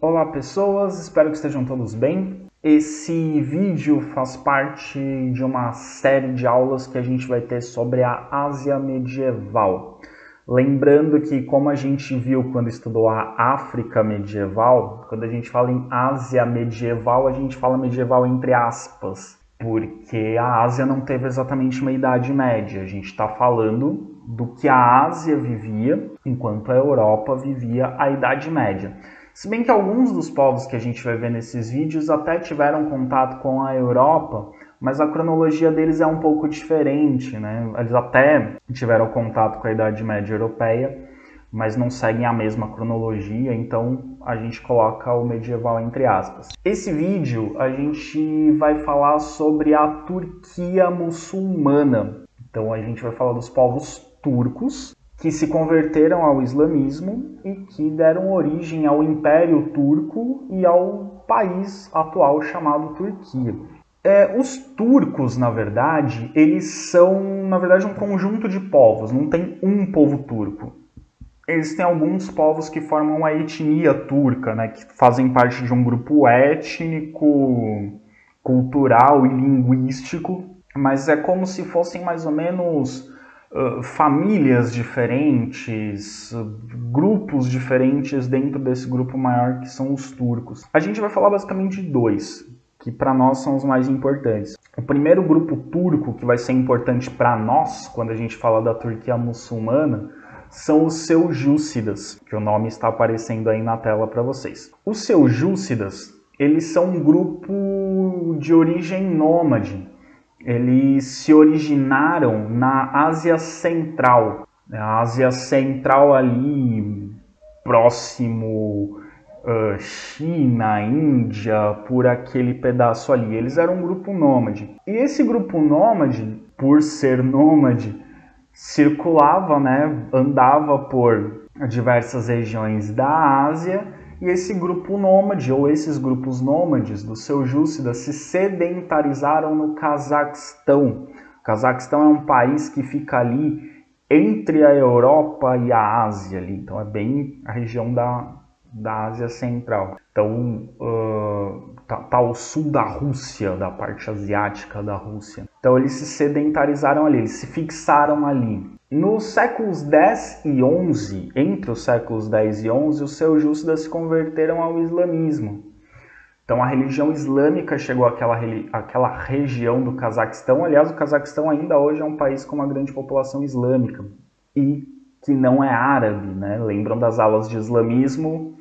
Olá pessoas, espero que estejam todos bem. Esse vídeo faz parte de uma série de aulas que a gente vai ter sobre a Ásia medieval. Lembrando que, como a gente viu quando estudou a África medieval, quando a gente fala em Ásia medieval, a gente fala medieval entre aspas, porque a Ásia não teve exatamente uma Idade Média. A gente está falando do que a Ásia vivia, enquanto a Europa vivia a Idade Média. Se bem que alguns dos povos que a gente vai ver nesses vídeos até tiveram contato com a Europa, mas a cronologia deles é um pouco diferente, né? Eles até tiveram contato com a Idade Média Europeia, mas não seguem a mesma cronologia, então a gente coloca o medieval entre aspas. Esse vídeo a gente vai falar sobre a Turquia muçulmana. Então a gente vai falar dos povos turcos, que se converteram ao islamismo e que deram origem ao Império Turco e ao país atual chamado Turquia. Os turcos, na verdade, eles são, um conjunto de povos, não tem um povo turco. Existem alguns povos que formam a etnia turca, né, que fazem parte de um grupo étnico, cultural e linguístico, mas é como se fossem mais ou menos famílias diferentes, grupos diferentes dentro desse grupo maior que são os turcos. A gente vai falar basicamente de dois, que para nós são os mais importantes. O primeiro grupo turco que vai ser importante para nós, quando a gente fala da Turquia muçulmana, são os seljúcidas, que o nome está aparecendo aí na tela para vocês. Os seljúcidas, eles são um grupo de origem nômade. Eles se originaram na Ásia Central. A Ásia Central ali, próximo China, Índia, por aquele pedaço ali. Eles eram um grupo nômade. E esse grupo nômade, por ser nômade, circulava, né, andava por diversas regiões da Ásia, e esse grupo nômade, ou esses grupos nômades dos seljúcidas, se sedentarizaram no Cazaquistão. O Cazaquistão é um país que fica ali entre a Europa e a Ásia, ali. Então é bem a região da Ásia Central. Então tá ao sul da Rússia, da parte asiática da Rússia. Então eles se sedentarizaram ali, eles se fixaram ali. Nos séculos 10 e 11, entre os séculos 10 e 11, os seljúcidas se converteram ao islamismo. Então a religião islâmica chegou àquela região do Cazaquistão. Aliás, o Cazaquistão ainda hoje é um país com uma grande população islâmica e que não é árabe, né? Lembram das aulas de islamismo?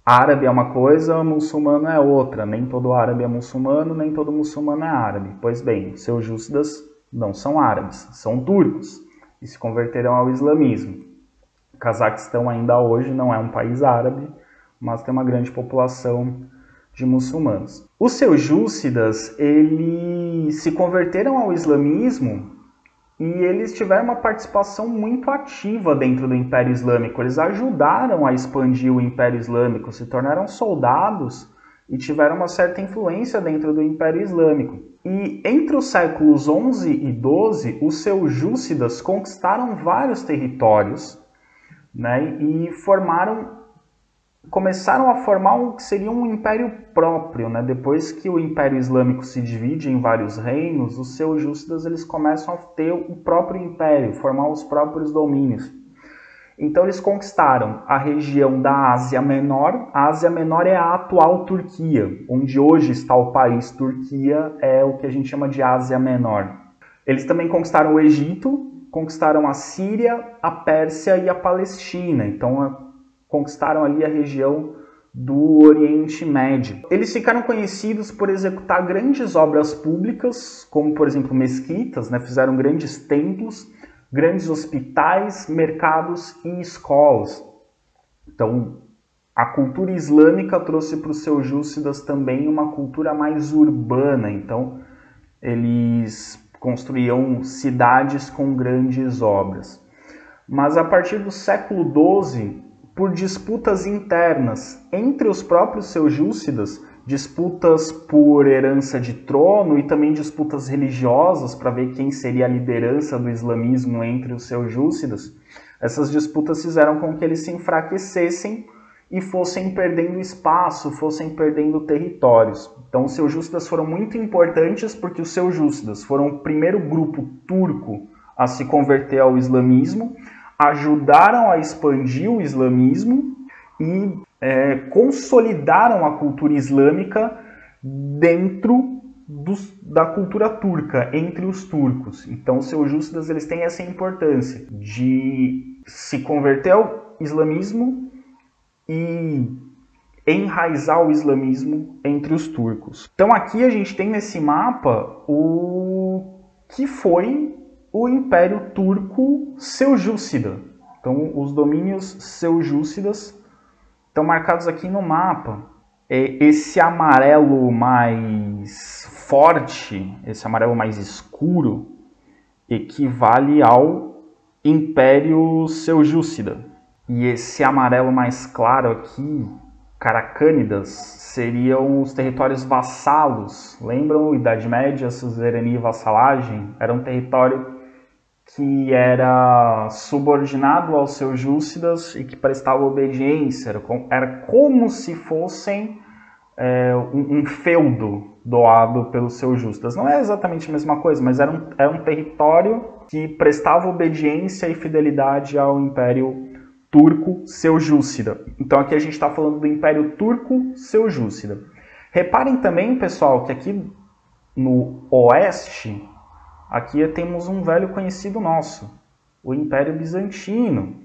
Árabe é uma coisa, muçulmano é outra. Nem todo árabe é muçulmano, nem todo muçulmano é árabe. Pois bem, os seljúcidas não são árabes, são turcos e se converteram ao islamismo. O Cazaquistão ainda hoje não é um país árabe, mas tem uma grande população de muçulmanos. Os seljúcidas, eles se converteram ao islamismo e eles tiveram uma participação muito ativa dentro do Império Islâmico. Eles ajudaram a expandir o Império Islâmico, se tornaram soldados e tiveram uma certa influência dentro do Império Islâmico. E entre os séculos 11 e 12, os seljúcidas conquistaram vários territórios, né, e começaram a formar o que seria um império próprio, né? Depois que o Império Islâmico se divide em vários reinos, os seljúcidas eles começam a ter o próprio império, formar os próprios domínios. Então eles conquistaram a região da Ásia Menor. A Ásia Menor é a atual Turquia, onde hoje está o país Turquia, é o que a gente chama de Ásia Menor. Eles também conquistaram o Egito, conquistaram a Síria, a Pérsia e a Palestina. Então conquistaram ali a região do Oriente Médio. Eles ficaram conhecidos por executar grandes obras públicas, como por exemplo mesquitas, né? Fizeram grandes templos, grandes hospitais, mercados e escolas. Então, a cultura islâmica trouxe para os seljúcidas também uma cultura mais urbana. Então, eles construíam cidades com grandes obras. Mas a partir do século XII, por disputas internas entre os próprios seljúcidas, disputas por herança de trono e também disputas religiosas para ver quem seria a liderança do islamismo entre os seljúcidas, essas disputas fizeram com que eles se enfraquecessem e fossem perdendo espaço, fossem perdendo territórios. Então os seljúcidas foram muito importantes porque os seljúcidas foram o primeiro grupo turco a se converter ao islamismo, ajudaram a expandir o islamismo e consolidaram a cultura islâmica dentro da cultura turca, entre os turcos. Então os seljúcidas eles têm essa importância de se converter ao islamismo e enraizar o islamismo entre os turcos. Então aqui a gente tem nesse mapa o que foi o Império Turco Seljúcida. Então os domínios seljúcidas estão marcados aqui no mapa. Esse amarelo mais forte, esse amarelo mais escuro, equivale ao Império Seljúcida. E esse amarelo mais claro aqui, Caracânidas, seriam os territórios vassalos. Lembram? Idade Média, suzerania e vassalagem? Era um território que era subordinado aos seljúcidas e que prestava obediência. Era como se fossem um feudo doado pelos seljúcidas. Não é exatamente a mesma coisa, mas era um território que prestava obediência e fidelidade ao Império Turco Seljúcida. Então aqui a gente está falando do Império Turco Seljúcida. Reparem também, pessoal, que aqui no oeste, aqui temos um velho conhecido nosso, o Império Bizantino.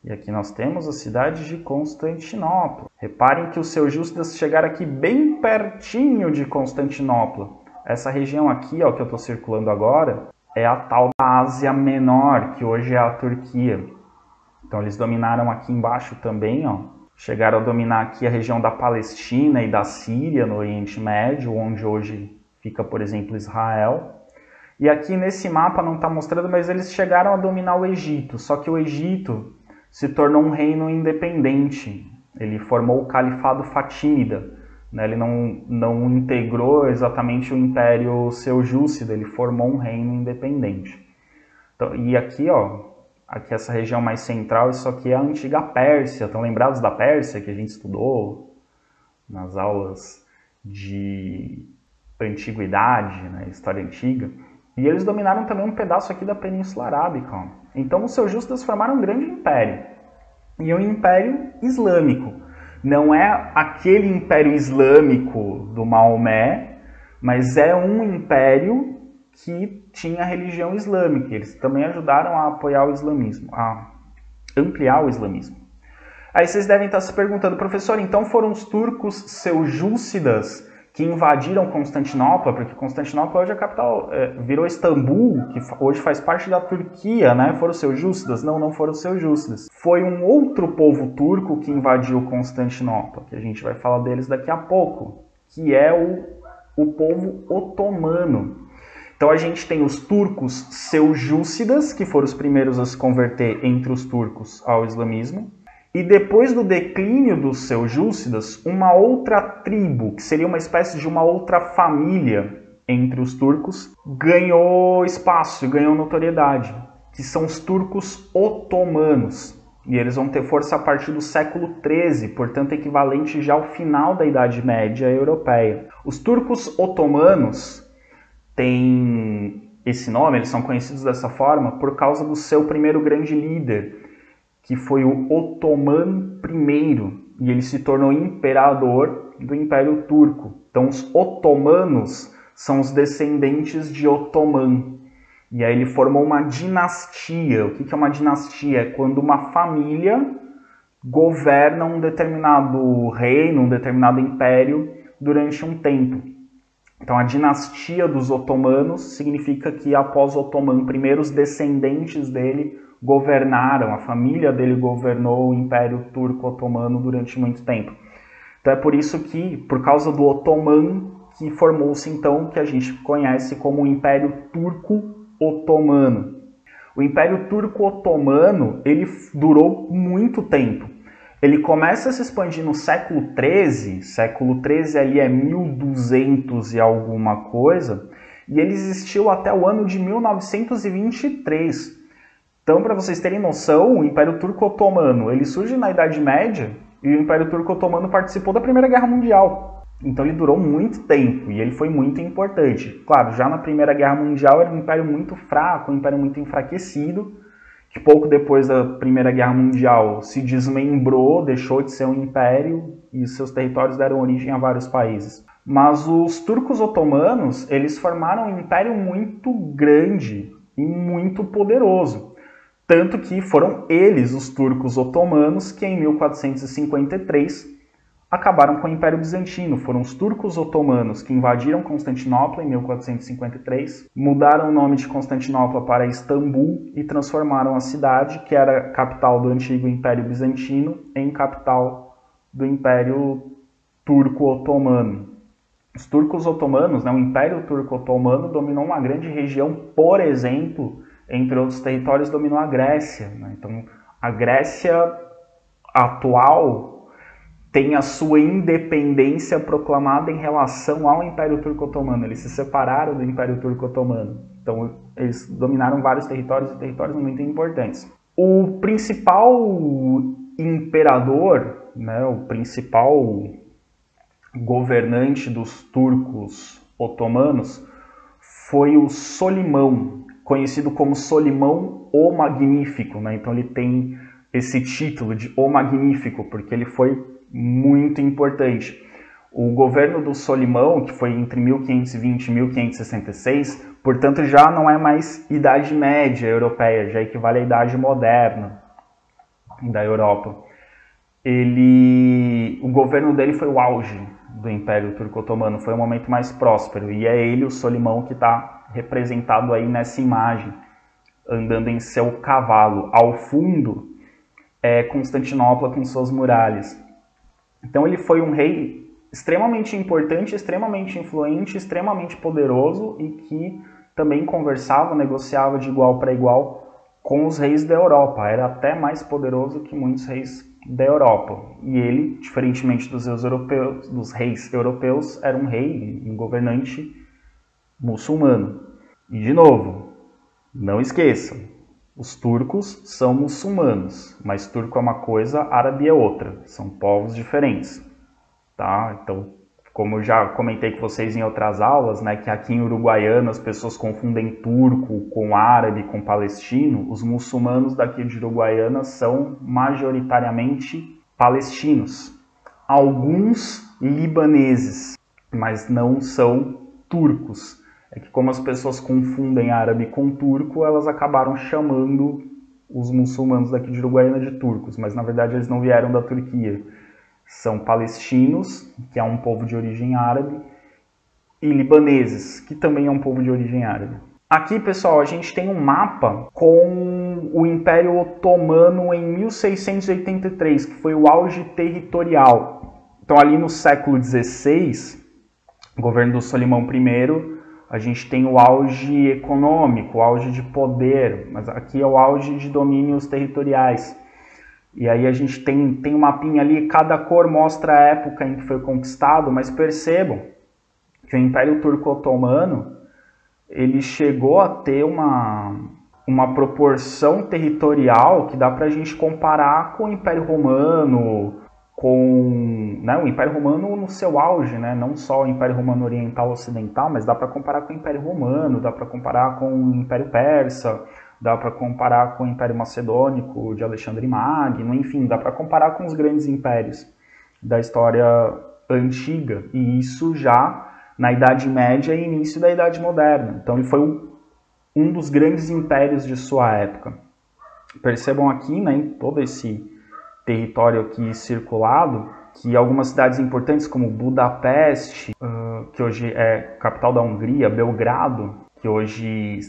E aqui nós temos a cidade de Constantinopla. Reparem que os seljúcidas chegaram aqui bem pertinho de Constantinopla. Essa região aqui, ó, que eu estou circulando agora, é a tal da Ásia Menor, que hoje é a Turquia. Então eles dominaram aqui embaixo também, ó. Chegaram a dominar aqui a região da Palestina e da Síria, no Oriente Médio, onde hoje fica, por exemplo, Israel. E aqui nesse mapa não está mostrando, mas eles chegaram a dominar o Egito. Só que o Egito se tornou um reino independente. Ele formou o Califado Fatímida. Né? Ele não integrou exatamente o Império Seljúcida, ele formou um reino independente. Então, e aqui, ó, aqui essa região mais central, isso aqui é a antiga Pérsia. Estão lembrados da Pérsia que a gente estudou nas aulas de antiguidade, né? História antiga? E eles dominaram também um pedaço aqui da Península Arábica. Ó. Então os seljúcidas formaram um grande império. E um império islâmico. Não é aquele império islâmico do Maomé, mas é um império que tinha a religião islâmica. Eles também ajudaram a apoiar o islamismo, a ampliar o islamismo. Aí vocês devem estar se perguntando, professor, então foram os turcos seljúcidas que invadiram Constantinopla, porque Constantinopla hoje é a capital, virou Istambul, que hoje faz parte da Turquia, né? Foram os seljúcidas? Não, não foram os seljúcidas. Foi um outro povo turco que invadiu Constantinopla, que a gente vai falar deles daqui a pouco, que é o povo otomano. Então a gente tem os turcos seljúcidas, que foram os primeiros a se converter entre os turcos ao islamismo. E depois do declínio dos seljúcidas, uma outra tribo, que seria uma espécie de uma outra família entre os turcos, ganhou espaço, ganhou notoriedade, que são os turcos otomanos. E eles vão ter força a partir do século XIII, portanto equivalente já ao final da Idade Média europeia. Os turcos otomanos têm esse nome, eles são conhecidos dessa forma por causa do seu primeiro grande líder, que foi o Otoman I, e ele se tornou imperador do Império Turco. Então os otomanos são os descendentes de Otoman. E aí ele formou uma dinastia. O que é uma dinastia? É quando uma família governa um determinado reino, um determinado império durante um tempo. Então a dinastia dos otomanos significa que após Otoman I, os descendentes dele governaram, a família dele governou o Império Turco-Otomano durante muito tempo. Então é por isso que, por causa do Otoman, que formou-se então o que a gente conhece como o Império Turco-Otomano. O Império Turco-Otomano, ele durou muito tempo. Ele começa a se expandir no século XIII ali é 1200 e alguma coisa, e ele existiu até o ano de 1923. Então, para vocês terem noção, o Império Turco-Otomano, ele surge na Idade Média e o Império Turco Otomano participou da Primeira Guerra Mundial. Então ele durou muito tempo e ele foi muito importante. Claro, já na Primeira Guerra Mundial era um império muito fraco, um império muito enfraquecido, que pouco depois da Primeira Guerra Mundial se desmembrou, deixou de ser um império e seus territórios deram origem a vários países. Mas os turcos otomanos, eles formaram um império muito grande e muito poderoso. Tanto que foram eles, os turcos otomanos, que em 1453 acabaram com o Império Bizantino. Foram os turcos otomanos que invadiram Constantinopla em 1453, mudaram o nome de Constantinopla para Istambul e transformaram a cidade, que era capital do antigo Império Bizantino, em capital do Império Turco Otomano. Os turcos otomanos, o Império Turco Otomano dominou uma grande região, por exemplo, entre outros territórios, dominou a Grécia. Então, a Grécia atual tem a sua independência proclamada em relação ao Império Turco Otomano. Eles se separaram do Império Turco Otomano. Então, eles dominaram vários territórios e territórios muito importantes. O principal imperador, o principal governante dos turcos otomanos foi o Solimão, conhecido como Solimão o Magnífico. Então, ele tem esse título de O Magnífico, porque ele foi muito importante. O governo do Solimão, que foi entre 1520 e 1566, portanto já não é mais Idade Média Europeia, já equivale à Idade Moderna da Europa. O governo dele foi o auge do Império Turco-Otomano, foi o momento mais próspero, e é ele, o Solimão, que está representado aí nessa imagem, andando em seu cavalo. Ao fundo é Constantinopla com suas muralhas. Então ele foi um rei extremamente importante, extremamente influente, extremamente poderoso e que também conversava, negociava de igual para igual com os reis da Europa. Era até mais poderoso que muitos reis da Europa. E ele, diferentemente dos reis europeus, era um rei, um governante muçulmano. E de novo, não esqueçam, os turcos são muçulmanos, mas turco é uma coisa, árabe é outra. São povos diferentes, tá? Então, como eu já comentei com vocês em outras aulas, que aqui em Uruguaiana as pessoas confundem turco com árabe, com palestino, os muçulmanos daqui de Uruguaiana são majoritariamente palestinos. Alguns libaneses, mas não são turcos. É que como as pessoas confundem árabe com turco, elas acabaram chamando os muçulmanos daqui de Uruguaiana de turcos, mas na verdade eles não vieram da Turquia. São palestinos, que é um povo de origem árabe, e libaneses, que também é um povo de origem árabe. Aqui, pessoal, a gente tem um mapa com o Império Otomano em 1683, que foi o auge territorial. Então ali no século XVI, governo do Solimão I, a gente tem o auge econômico, o auge de poder, mas aqui é o auge de domínios territoriais. E aí a gente tem um mapinha ali, cada cor mostra a época em que foi conquistado, mas percebam que o Império Turco-Otomano ele chegou a ter uma proporção territorial que dá para a gente comparar com o Império Romano, com o Império Romano no seu auge, não só o Império Romano Oriental Ocidental, mas dá para comparar com o Império Romano, dá para comparar com o Império Persa, dá para comparar com o Império Macedônico de Alexandre Magno, enfim, dá para comparar com os grandes impérios da história antiga, e isso já na Idade Média e início da Idade Moderna. Então ele foi um dos grandes impérios de sua época. Percebam aqui, em todo esse território aqui circulado, que algumas cidades importantes como Budapeste, que hoje é capital da Hungria, Belgrado, que hoje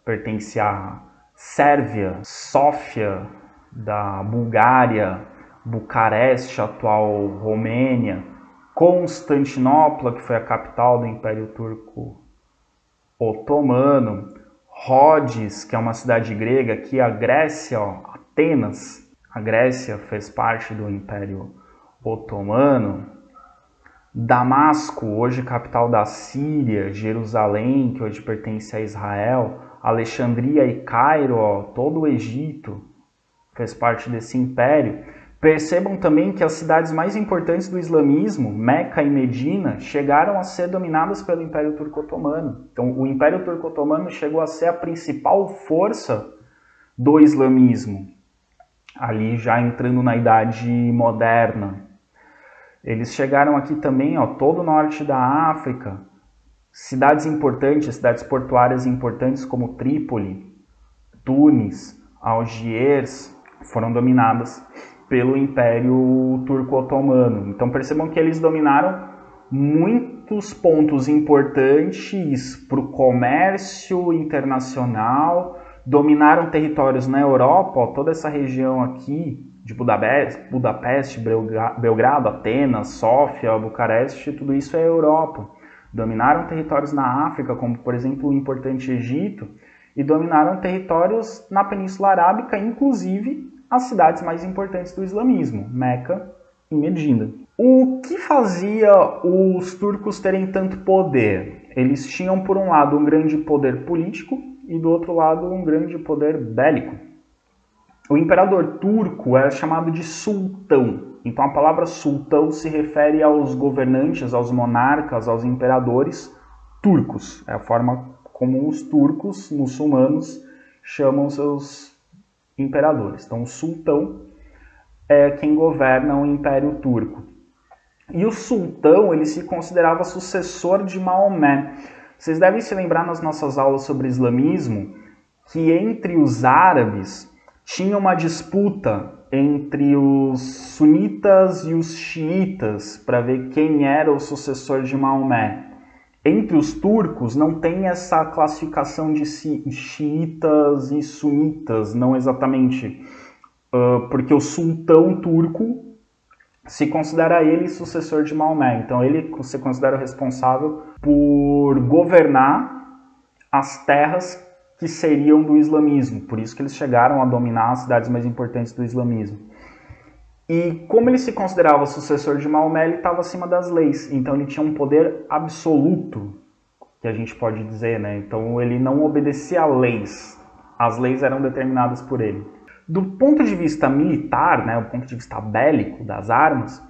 pertence à Sérvia, Sófia da Bulgária, Bucareste, atual Romênia, Constantinopla, que foi a capital do Império Turco Otomano, Rhodes, que é uma cidade grega, aqui a Grécia, Atenas, a Grécia fez parte do Império Otomano, Damasco, hoje capital da Síria, Jerusalém, que hoje pertence a Israel, Alexandria e Cairo, todo o Egito fez parte desse império. Percebam também que as cidades mais importantes do islamismo, Meca e Medina, chegaram a ser dominadas pelo Império Turco-Otomano. Então, o Império Turco-Otomano chegou a ser a principal força do islamismo, ali já entrando na Idade Moderna. Eles chegaram aqui também, todo o norte da África, cidades importantes, cidades portuárias importantes como Trípoli, Tunis, Algiers, foram dominadas pelo Império Turco-Otomano. Então percebam que eles dominaram muitos pontos importantes para o comércio internacional, dominaram territórios na Europa, toda essa região aqui de Budapeste, Belgrado, Atenas, Sófia, Bucareste, tudo isso é Europa. Dominaram territórios na África, como por exemplo o importante Egito, e dominaram territórios na Península Arábica, inclusive as cidades mais importantes do islamismo, Meca e Medina. O que fazia os turcos terem tanto poder? Eles tinham, por um lado, um grande poder político e, do outro lado, um grande poder bélico. O imperador turco era chamado de sultão. Então, a palavra sultão se refere aos governantes, aos monarcas, aos imperadores turcos. É a forma como os turcos muçulmanos chamam seus imperadores. Então, o sultão é quem governa o Império Turco. E o sultão, ele se considerava sucessor de Maomé. Vocês devem se lembrar nas nossas aulas sobre islamismo que entre os árabes tinha uma disputa entre os sunitas e os xiitas para ver quem era o sucessor de Maomé. Entre os turcos não tem essa classificação de xiitas e sunitas, não exatamente, porque o sultão turco se considera ele sucessor de Maomé. Então ele se considera o responsável por governar as terras que seriam do islamismo. Por isso que eles chegaram a dominar as cidades mais importantes do islamismo. E como ele se considerava sucessor de Maomé, ele estava acima das leis. Então ele tinha um poder absoluto, que a gente pode dizer, né? Então ele não obedecia a leis. As leis eram determinadas por ele. Do ponto de vista militar, né, do ponto de vista bélico das armas,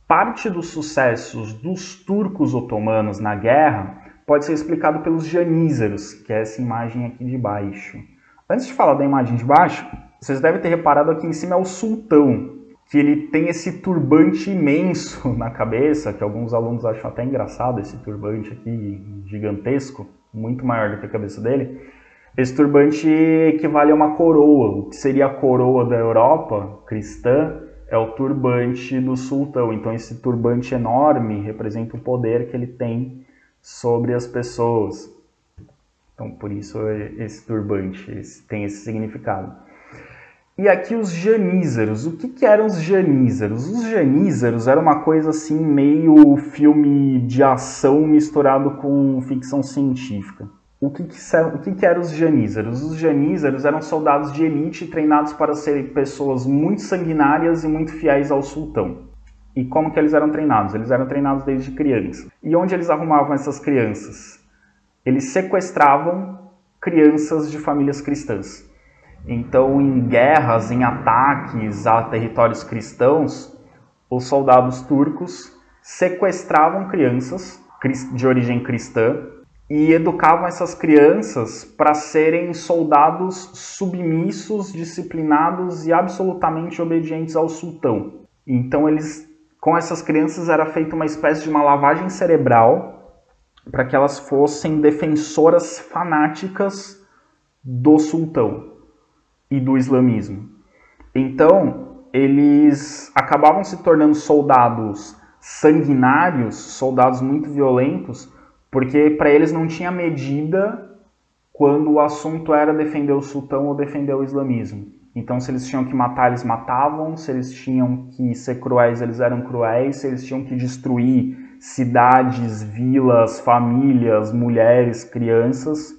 parte dos sucessos dos turcos otomanos na guerra pode ser explicado pelos janízaros, que é essa imagem aqui de baixo. Antes de falar da imagem de baixo, vocês devem ter reparado aqui em cima é o sultão, que ele tem esse turbante imenso na cabeça, que alguns alunos acham até engraçado esse turbante aqui, gigantesco, muito maior do que a cabeça dele. Esse turbante equivale a uma coroa. O que seria a coroa da Europa cristã é o turbante do sultão. Então esse turbante enorme representa o poder que ele tem sobre as pessoas. Então por isso esse turbante tem esse significado. E aqui os janízaros. O que eram os janízaros? Os janízaros eram uma coisa assim meio filme de ação misturado com ficção científica. O que eram os janízaros? Os janízaros eram soldados de elite treinados para serem pessoas muito sanguinárias e muito fiéis ao sultão. E como que eles eram treinados? Eles eram treinados desde criança. E onde eles arrumavam essas crianças? Eles sequestravam crianças de famílias cristãs. Então, em guerras, em ataques a territórios cristãos, os soldados turcos sequestravam crianças de origem cristã e educavam essas crianças para serem soldados submissos, disciplinados e absolutamente obedientes ao sultão. Então, com essas crianças era feita uma espécie de uma lavagem cerebral para que elas fossem defensoras fanáticas do sultão e do islamismo. Então, eles acabavam se tornando soldados sanguinários, soldados muito violentos, porque para eles não tinha medida quando o assunto era defender o sultão ou defender o islamismo. Então, se eles tinham que matar, eles matavam, se eles tinham que ser cruéis, eles eram cruéis, se eles tinham que destruir cidades, vilas, famílias, mulheres, crianças,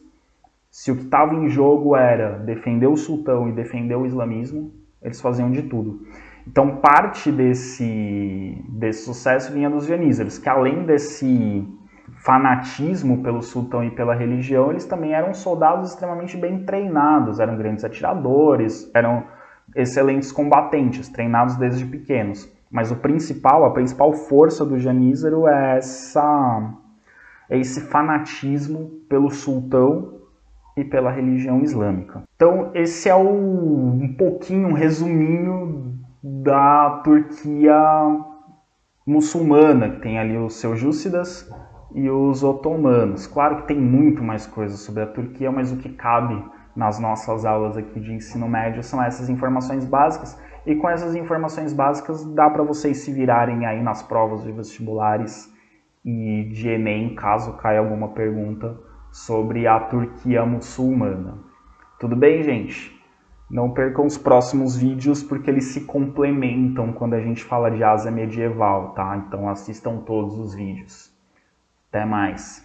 se o que estava em jogo era defender o sultão e defender o islamismo, eles faziam de tudo. Então, parte desse sucesso vinha dos janízaros, que além desse fanatismo pelo sultão e pela religião, eles também eram soldados extremamente bem treinados, eram grandes atiradores, eram excelentes combatentes, treinados desde pequenos. Mas a principal força do Janízaro é esse fanatismo pelo sultão e pela religião islâmica. Então esse é um pouquinho, um resuminho da Turquia muçulmana, que tem ali os seljúcidas e os otomanos. Claro que tem muito mais coisa sobre a Turquia, mas o que cabe nas nossas aulas aqui de ensino médio são essas informações básicas, e com essas informações básicas dá para vocês se virarem aí nas provas de vestibulares e de Enem, caso caia alguma pergunta sobre a Turquia muçulmana. Tudo bem, gente? Não percam os próximos vídeos, porque eles se complementam quando a gente fala de Ásia medieval, tá? Então assistam todos os vídeos. Até mais!